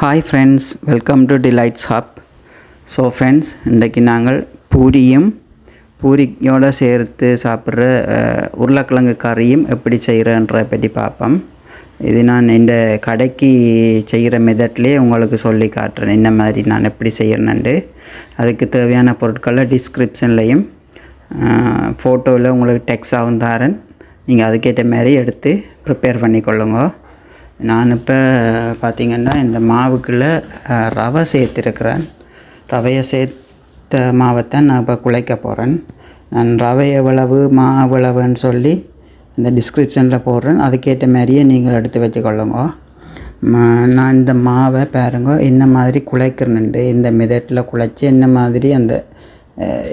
Hi friends, welcome to delights hub. So friends, இன்றைக்கி நாங்கள் பூரியோடு சேர்த்து சாப்பிட்ற உருளைக்கிழங்கு கறியும் எப்படி செய்கிறன்றதை பற்றி பார்ப்போம். இது நான் இந்த கடைக்கு செய்கிற மெத்தட்லேயே உங்களுக்கு சொல்லி காட்டுறேன், என்ன மாதிரி நான் எப்படி செய்கிறேன்ட்டு. அதுக்கு தேவையான பொருட்களை டிஸ்கிரிப்ஷன்லேயும் ஃபோட்டோவில் உங்களுக்கு டெக்ஸ்டாகவும் தரேன். நீங்கள் அதுக்கேற்ற மாதிரி எடுத்து ப்ரிப்பேர் பண்ணிக்கொள்ளுங்க. நான் இப்போ பார்த்திங்கன்னா இந்த மாவுக்குள்ளே ரவை சேர்த்துருக்கிறேன். ரவையை சேர்த்த மாவைத்தான் நான் இப்போ குழைக்க போகிறேன். நான் ரவை எவ்வளவு மாவு எவ்வளவுன்னு சொல்லி இந்த டிஸ்கிரிப்ஷனில் போடுறேன். அதுக்கேற்ற மாதிரியே நீங்கள் எடுத்து வச்சுக்கொள்ளுங்க. நான் இந்த மாவை பாருங்க என்ன மாதிரி குழைக்கிறேன்ட்டு, இந்த மெதட்டில் குழைச்சி என்ன மாதிரி அந்த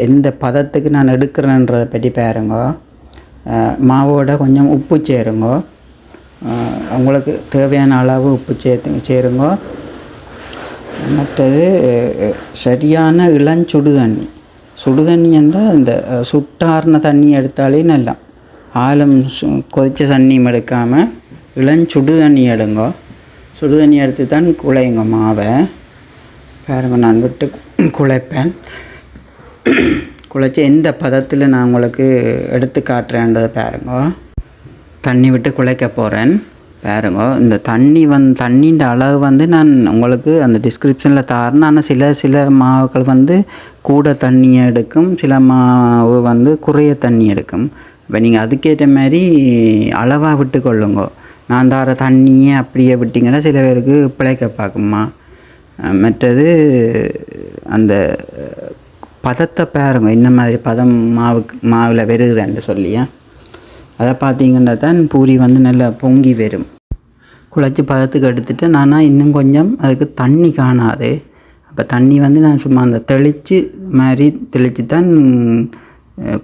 எந்த பதத்துக்கு நான் எடுக்கிறேன்றதை பற்றி பாருங்க. மாவோட கொஞ்சம் உப்பு சேருங்க. உங்களுக்கு தேவையான அளவு உப்பு சேருங்க. மற்றது சரியான சுடுதண்ணி என்றால் இந்த சுட்டார்ன தண்ணி எடுத்தாலே நல்லா. ஆழம் கொதித்த தண்ணியும் எடுக்காமல் இளஞ்சுடு தண்ணி எடுங்க. சுடு தண்ணி எடுத்து தான் குழையுங்க மாவை. பாருங்க, நான் விட்டு குழைப்பேன். குழைச்சி எந்த பதத்தில் நான் உங்களுக்கு எடுத்து காட்டுறேன்றதை பாருங்க. தண்ணி விட்டு குழைக்க போகிறேன். பாருங்க, இந்த தண்ணின்ற அளவு நான் உங்களுக்கு அந்த டிஸ்கிரிப்ஷனில் தரேன். ஆனால் சில மாவுகள் கூட தண்ணியை எடுக்கும், சில மாவு குறைய தண்ணி எடுக்கும். இப்போ நீங்கள் அதுக்கேற்ற மாதிரி அளவாக விட்டு கொள்ளுங்க. நான் தர தண்ணியே அப்படியே விட்டிங்கன்னா சில பேருக்கு பிழைக்க பார்க்குமா. மற்றது அந்த பதத்தை பாருங்க, என்ன மாதிரி பதம் மாவில் வருகுதுன்னு சொல்லியா. அதை பார்த்திங்கன்னா தான் பூரி நல்லா பொங்கி வரும். குழைச்சி பதத்துக்கு எடுத்துகிட்டு நானாக இன்னும் கொஞ்சம் அதுக்கு தண்ணி காணாது. அப்போ தண்ணி நான் சும்மா அந்த தெளித்து தான்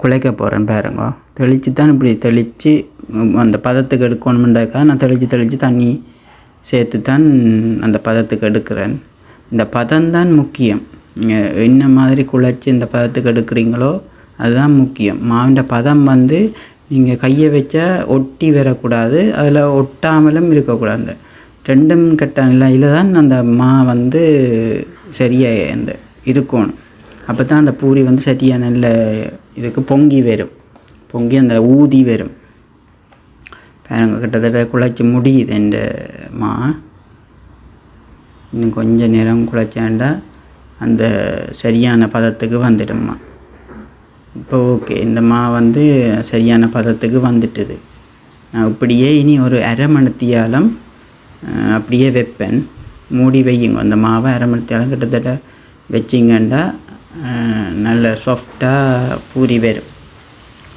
குழைக்க போகிறேன். பாருங்க, தெளித்து தான் இப்படி தெளித்து அந்த பதத்துக்கு எடுக்கணுமெண்டாக்கா நான் தெளித்து தண்ணி சேர்த்து தான் அந்த பதத்துக்கு எடுக்கிறேன். இந்த பதம்தான் முக்கியம். என்ன மாதிரி குழைச்சி இந்த பதத்துக்கு எடுக்கிறீங்களோ அதுதான் முக்கியம். மாவிൻ്റെ பதம் நீங்கள் கையை வச்சா ஒட்டி வரக்கூடாது, அதில் ஒட்டாமலும் இருக்கக்கூடாது. அந்த ரெண்டும் கட்டானில் தான் அந்த மா சரியாக அந்த இருக்கணும். அப்போ தான் அந்த பூரி சரியாக நல்ல இதுக்கு பொங்கி வரும், பொங்கி அந்த ஊதி வரும். பாருங்க, கிட்டத்தட்ட குழைச்சி முடியுது இந்த மா. இன்னும் கொஞ்சம் நேரம் குழைச்சாண்டா அந்த சரியான பதத்துக்கு வந்துடும்மா. இப்போ ஓகே, இந்த மா சரியான பதத்துக்கு வந்துட்டுது. நான் இப்படியே இனி ஒரு அரை மணித்தியாலம் அப்படியே வைப்பேன். மூடி வையுங்க அந்த மாவை. அரை மணித்தியாலம் கிட்டத்தட்ட வச்சிங்கன்னா நல்ல சாஃப்டாக பூரி வரும்.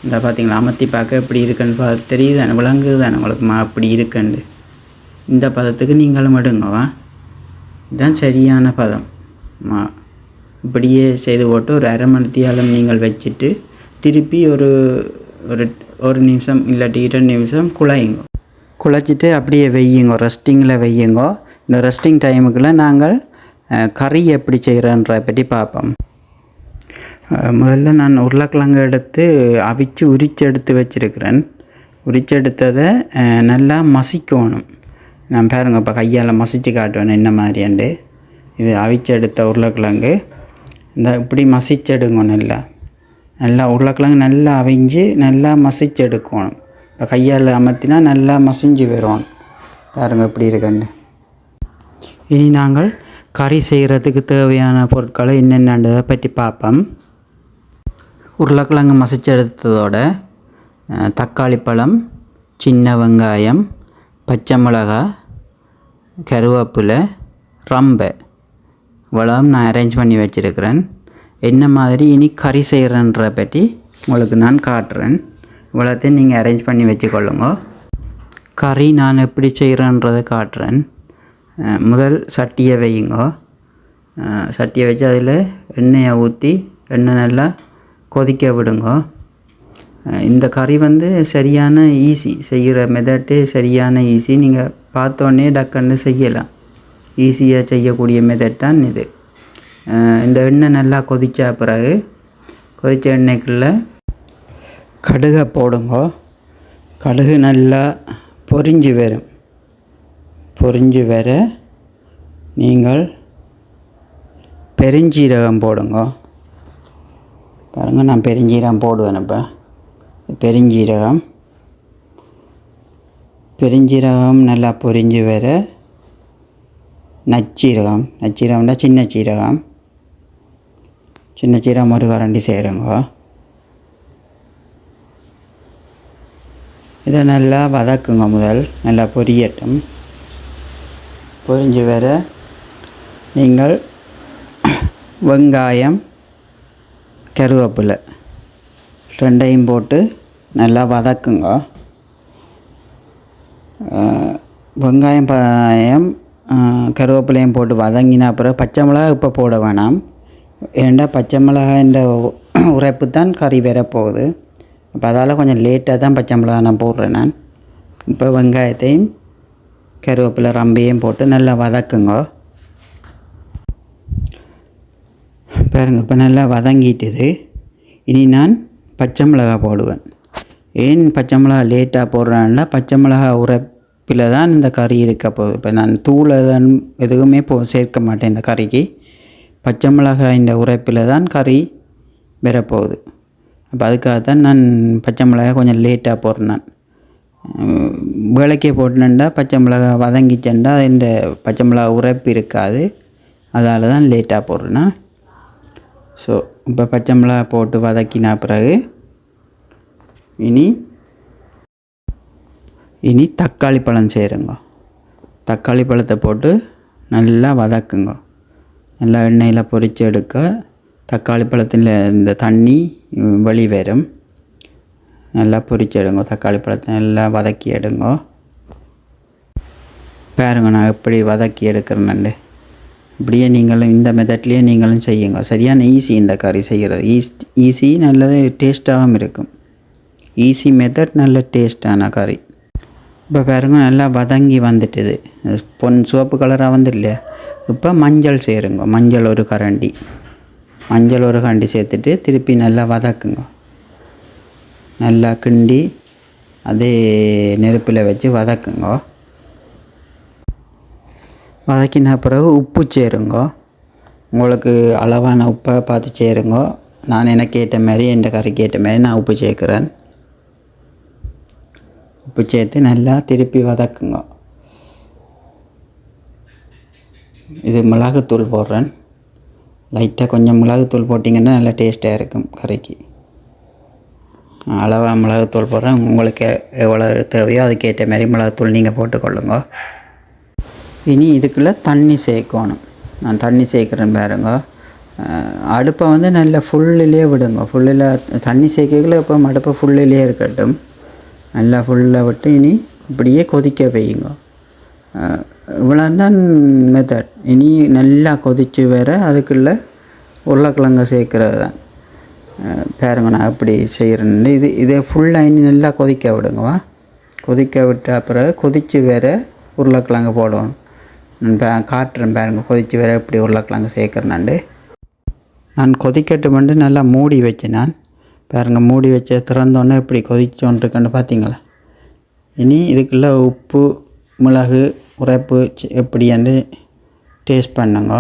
இந்த பார்த்திங்களா, அமர்த்தி பார்க்க எப்படி இருக்குன்னு தெரியுது தானே, விளங்குது தானே உங்களுக்கு மா அப்படி இருக்குண்டு. இந்த பதத்துக்கு நீங்களும் எடுங்கவா. இதுதான் சரியான பதம் மா. இப்படியே செய்து போட்டு ஒரு அரை மணித்தியாலம் நீங்கள் வச்சுட்டு திருப்பி ஒரு நிமிஷம் இல்லாட்டி 2 நிமிஷம் குழைச்சிட்டு அப்படியே வையுங்க, ரெஸ்டிங்கில் வையுங்க. இந்த ரெஸ்டிங் டைமுக்குள்ளே நாங்கள் கறி எப்படி செய்கிறோன்றதை பற்றி பார்ப்போம். முதல்ல நான் உருளைக்கிழங்கு எடுத்து அவிச்சு உரிச்செடுத்து வச்சுருக்கிறேன். உரிச்செடுத்ததை நல்லா மசிக்கணும். நான் பாருங்கள், இப்போ கையால் மசித்து காட்டுவேன் என்ன மாதிரியாண்டு. இது அவிச்செடுத்த உருளைக்கிழங்கு இந்த இப்படி மசிச்செடுங்க. நல்லா உருளைக்கிழங்கு நல்லா அவிஞ்சு நல்லா மசிச்செடுக்கணும். இப்போ கையால் அமர்த்தினா நல்லா மசிஞ்சு வரும். பாருங்கள் இப்படி இருக்குன்னு. இனி நாங்கள் கறி செய்கிறதுக்கு தேவையான பொருட்களை என்னென்னன்றதை பற்றி பார்ப்போம். உருளைக்கிழங்கு மசிச்செடுத்ததோட தக்காளி பழம், சின்ன வெங்காயம், பச்சை மிளகாய், கருவேப்பிலை, ரம்பை இவ்வளவும் நான் அரேஞ்ச் பண்ணி வச்சுருக்கிறேன். என்ன மாதிரி இனி கறி செய்கிறேன்றதை பற்றி உங்களுக்கு நான் காட்டுறேன். இவ்வளோத்தையும் நீங்கள் அரேஞ்ச் பண்ணி வச்சுக்கொள்ளுங்க. கறி நான் எப்படி செய்கிறேன்றதை காட்டுறேன். முதல் சட்டியை வையுங்க. சட்டியை வச்சு அதில் எண்ணெயை ஊற்றி எண்ணெய் நல்லா கொதிக்க விடுங்க. இந்த கறி சரியான ஈஸி, செய்கிற மெத்தட்டு சரியான ஈஸி. நீங்கள் பார்த்தோன்னே டக்குன்னு செய்யலாம். ஈஸியாக செய்யக்கூடிய மெத்தட் தான் இது. இந்த எண்ணெய் நல்லா கொதித்த பிறகு கொதித்த எண்ணெய்க்குள்ளே கடுகை போடுங்க. கடுகு நல்லா பொரிஞ்சு வர நீங்கள் பெருஞ்சீரகம் போடுங்க. பாருங்கள், நான் பெருஞ்சீரகம் போடுவேன். இப்போ பெருஞ்சீரகம் நல்லா பொரிஞ்சு வர நச்சீரகம்னா சின்ன சீரகம் ஒரு கரண்டி சேருங்க. இதை நல்லா வதக்குங்க. முதல் நல்லா பொரியட்டும். பொரிஞ்சு வர நீங்கள் வெங்காயம், கருவேப்பிலை ரெண்டையும் போட்டு நல்லா வதக்குங்க. வெங்காயம் கருவேப்பிலையும் போட்டு வதங்கின அப்புறம் பச்சை மிளகா இப்போ போட வேணாம். ஏண்டா பச்சை மிளகாய்ன்ற உரைப்பு தான் கறி வரப்போகுது. இப்போ அதால் கொஞ்சம் லேட்டாக தான் பச்சை மிளகா நான் போடுறேன். நான் இப்போ வெங்காயத்தையும் கருவேப்பிலை ரம்பையும் போட்டு நல்லா வதக்குங்க. பாருங்க, இப்போ நல்லா வதங்கிட்டுது. இனி நான் பச்சை மிளகா போடுவேன். ஏன் பச்சை மிளகா லேட்டாக போடுறேன்னா, பச்சை மிளகா உரைப்பில் தான் இந்த கறி இருக்க போகுது. இப்போ நான் தூளை தான் எதுவுமே சேர்க்க மாட்டேன் இந்த கறிக்கு. பச்சை மிளகாய் இந்த உரைப்பில் தான் கறி வரப்போகுது. அப்போ அதுக்காக தான் நான் பச்சை மிளகாய் கொஞ்சம் லேட்டாக போடுறேன். நான் வேலைக்கே போட்டேன்டா பச்சை மிளகா வதங்கிச்சேன்டா இந்த பச்சை மிளகா உரைப்பு இருக்காது. அதால் தான் லேட்டாக போடுறேன்னா. ஸோ இப்போ பச்சை மிளகா போட்டு வதக்கினா பிறகு இனி தக்காளி பழம் சேருங்க. தக்காளி பழத்தை போட்டு நல்லா வதக்குங்க. நல்லா எண்ணெயில் பொரித்து எடுக்க தக்காளி பழத்தில் இந்த தண்ணி வெளி வரும். நல்லா பொரித்து எடுங்க. தக்காளி பழத்தை நல்லா வதக்கி எடுங்க. பாருங்க நான் எப்படி வதக்கி எடுக்கிறேன்னு. இப்படியே நீங்களும் இந்த மெத்தட்லேயே நீங்களும் செய்யுங்க. சரியான ஈஸி இந்த கறி செய்கிறது. ஈஸி, நல்லது, டேஸ்ட்டாகவும் இருக்கும். ஈஸி மெத்தட், நல்ல டேஸ்ட்டான கறி. இப்போ பாருங்க நல்லா வதங்கி வந்துட்டுது. சிவப்பு கலராக வந்துடல. இப்போ மஞ்சள் சேருங்க. மஞ்சள் ஒரு கரண்டி சேர்த்துட்டு திருப்பி நல்லா வதக்குங்க. நல்லா கிண்டி அதே நெருப்பில் வச்சு வதக்குங்க. வதக்கின பிறகு உப்பு சேருங்க. உங்களுக்கு அளவான உப்பை பார்த்து சேருங்க. நான் எனக்கு ஏற்ற மாதிரி, என் கறிக்கு ஏற்ற மாதிரி நான் உப்பு சேர்க்குறேன். உப்பு சேர்த்து நல்லா திருப்பி வதக்குங்க. இது மிளகுத்தூள் போடுறேன். லைட்டாக கொஞ்சம் மிளகுத்தூள் போட்டிங்கன்னா நல்லா டேஸ்ட்டாக இருக்கும் கறிக்கு. அளவாக மிளகுத்தூள் போடுறேன். உங்களுக்கு எவ்வளோ தேவையோ அதுக்கேற்ற மாதிரி மிளகுத்தூள் நீங்கள் போட்டுக்கொள்ளுங்க. இனி இதுக்குள்ளே தண்ணி சேர்க்கணும். நான் தண்ணி சேர்க்குறேன் பாருங்க. அடுப்பை வந்து நல்லா ஃபுல்லிலே விடுங்க. ஃபுல்லில் தண்ணி சேர்க்கல. இப்போ அடுப்பை ஃபுல்லிலே இருக்கட்டும். நல்லா ஃபுல்லாக விட்டு இனி இப்படியே கொதிக்க வையுங்க. இவ்வளோ தான் மெத்தட். இனி நல்லா கொதித்து வர அதுக்குள்ளே உருளைக்கிழங்கு சேர்க்குறது தான். பாருங்க நான் எப்படி செய்கிறேன்னு. இதே ஃபுல்லாக இனி நல்லா கொதிக்க விடுங்கவா. கொதிக்க விட்ட அப்புறம் கொதித்து வர உருளைக்கிழங்கு போடணும். காட்டுறேன் பாருங்க கொதித்து வர எப்படி உருளைக்கிழங்கு சேர்க்குறேன்னாண்டு. நான் கொதிக்கட்டு நல்லா மூடி வச்சேன். நான் பாருங்க மூடி வச்ச திறந்தோன்னே இப்படி கொதிச்சோன்ட்டுருக்கேன்னு பார்த்தீங்களா. இனி இதுக்குள்ளே உப்பு, மிளகு, உரைப்பு எப்படின்னு டேஸ்ட் பண்ணுங்க.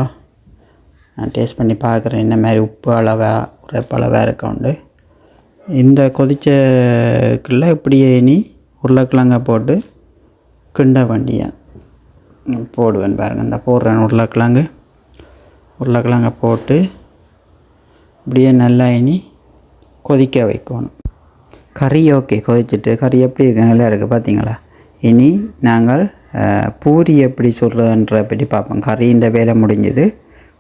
நான் டேஸ்ட் பண்ணி பார்க்குறேன் என்ன மாதிரி உப்பு அளவா உரைப்பு அளவாக இருக்கவுண்டு. இந்த கொதிச்சக்குள்ளே இப்படியே இனி உருளைக்கிழங்க போட்டு கிண்ட வேண்டியேன் போடுவேன் பாருங்கள். இந்த போடுறேன் உருளைக்கிழங்க போட்டு இப்படியே நல்லா இனி கொதிக்க வைக்கணும். கறி ஓகே கொதிச்சுட்டு. கறி எப்படி இருக்குது, நல்லா இருக்குது பார்த்தீங்களா. இனி நாங்கள் பூரி எப்படி சுடுறதுன்ற பற்றி பார்ப்போம். கறின்ற வேலை முடிஞ்சது.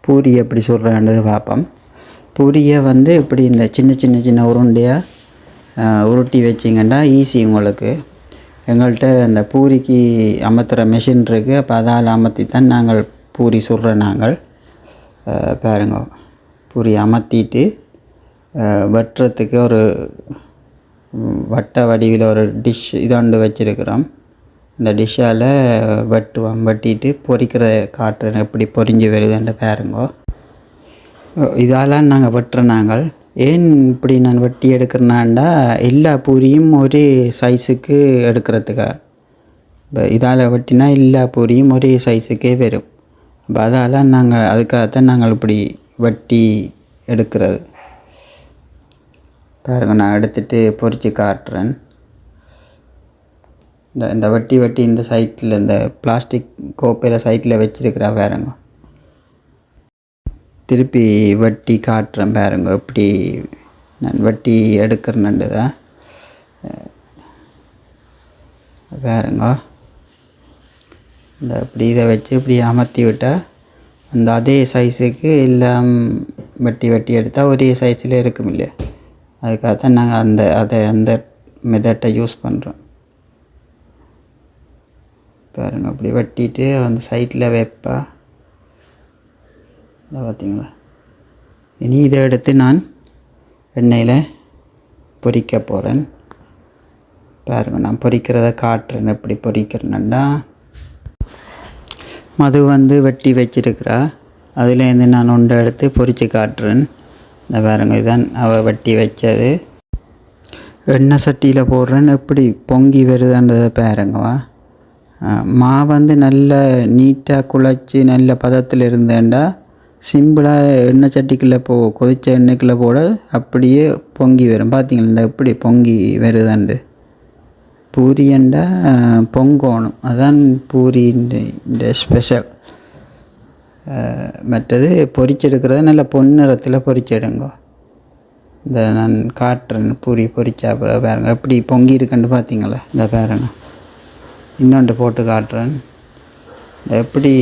பூரி எப்படி சுடுறதுன்றது பார்ப்போம். பூரியை வந்து இப்படி இந்த சின்ன உருண்டையாக உருட்டி வச்சிங்கன்னா ஈஸி உங்களுக்கு. எங்கள்கிட்ட இந்த பூரிக்கு அமர்த்துகிற மெஷின் இருக்குது. அப்போ அதால் அமர்த்தி தான் நாங்கள் பூரி சுடுறோம். நாங்கள் பாருங்க பூரி அமர்த்திட்டு வெட்டுறதுக்கு ஒரு வட்ட வடிவில் ஒரு டிஷ் இதொண்டு வச்சுருக்கிறோம். இந்த டிஷ்ஷால் வெட்டிட்டு பொரிக்கிற காட்டுறேன் எப்படி பொரிஞ்சு வருதுன்ற பாருங்க. இதால் நாங்கள் வெட்டுறோம். நாங்கள் ஏன் இப்படி நான் வெட்டி எடுக்கிறேன்னாண்டா எல்லா பூரியும் ஒரே சைஸுக்கு எடுக்கிறதுக்காக. இதால் வெட்டினா எல்லா பூரியும் ஒரே சைஸுக்கே வரும். அப்போ அதால் நாங்கள் அதுக்காகத்தான் நாங்கள் இப்படி வெட்டி எடுக்கிறது. பாருங்கள், நான் எடுத்துகிட்டு பொறிச்சு காட்டுறேன். இந்த வெட்டி இந்த சைட்டில் இந்த பிளாஸ்டிக் கோப்பையில் சைட்டில் வச்சுருக்கிறா பாருங்க. திருப்பி வெட்டி காட்டுறேன் பாருங்க, எப்படி நான் வெட்டி எடுக்கிறேன்னுண்டு தான் பாருங்க. இந்த இப்படி இதை வச்சு இப்படி அமர்த்தி விட்டால் அந்த அதே சைஸுக்கு எல்லாம் வெட்டி எடுத்தால் ஒரே சைஸில் இருக்கும் இல்லையா. அதுக்காகத்தான் நாங்கள் அந்த மெத்தட்டை யூஸ் பண்ணுறோம். பாருங்கள், அப்படி வெட்டிட்டு அந்த சைட்டில் வைப்பா. இதை பார்த்தீங்களா. இனி இதை எடுத்து நான் எண்ணெயில் பொரிக்க போகிறேன். பாருங்கள், நான் பொரிக்கிறத காட்டுறேன். எப்படி பொரிக்கிறேன்னா, மது வெட்டி வச்சிருக்கிறா, அதுலேருந்து நான் ஒன்றை எடுத்து பொரித்து காட்டுறேன். இந்த பாருங்கள், இதுதான் அவள் வெட்டி வச்சது. எண்ணெய் சட்டியில் போடுறேன், எப்படி பொங்கி வருதுன்றதை பாருங்கவா. மா நல்ல நீட்டாக குழச்சி நல்ல பதத்தில் இருந்தேன்டா சிம்பிளாக எண்ணெய் சட்டிக்குள்ளே கொதித்த எண்ணெய்க்குள்ளே போட அப்படியே பொங்கி வரும். பார்த்தீங்களா, இந்த எப்படி பொங்கி வருதாண்டு. பூரியண்டா பொங்கணும், அதான் பூரின்ற ஸ்பெஷல். மற்றது பொரிச்செடுக்கிறது நல்ல பொன்னிறத்தில் பொரிச்செடுங்க. இந்த நான் காட்டுறேன், பூரி பொரிச்சா பாருங்க எப்படி பொங்கி இருக்குன்னு பார்த்தீங்களா. இந்த பாருங்க, இன்னொன்று போட்டு காட்டுறேன். இந்த எப்படி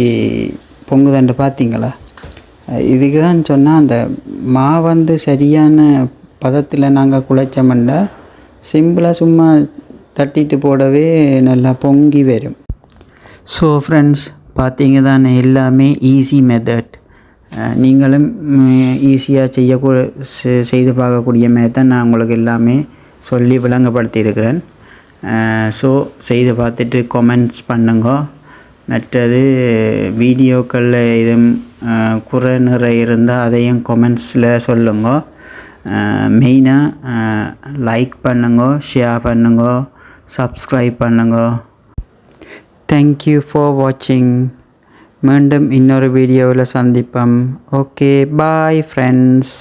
பொங்குதண்டு பார்த்தீங்களா. இதுக்கு தான் சொன்னால், அந்த மா சரியான பதத்தில் நாங்கள் குழைச்சோம்னா சிம்பிளாக சும்மா தட்டிட்டு போடவே நல்லா பொங்கி வரும். ஸோ ஃப்ரெண்ட்ஸ், பார்த்தீங்க தானே, எல்லாமே ஈஸி மெத்தட். நீங்களும் ஈஸியாக செய்து பார்க்கக்கூடிய மெத்தட் நான் உங்களுக்கு எல்லாமே சொல்லி விளங்கப்படுத்தியிருக்கிறேன். ஸோ செய்து பார்த்துட்டு கமெண்ட்ஸ் பண்ணுங்க. மற்றது வீடியோக்களில் எதுவும் குறை நிறை இருந்தால் அதையும் கமெண்ட்ஸில் சொல்லுங்க. மெயினாக லைக் பண்ணுங்க, ஷேர் பண்ணுங்க, சப்ஸ்கிரைப் பண்ணுங்க. தேங்க்யூ ஃபார் வாட்சிங். மீண்டும் இன்னொரு வீடியோவில் சந்திப்போம். Okay, bye friends.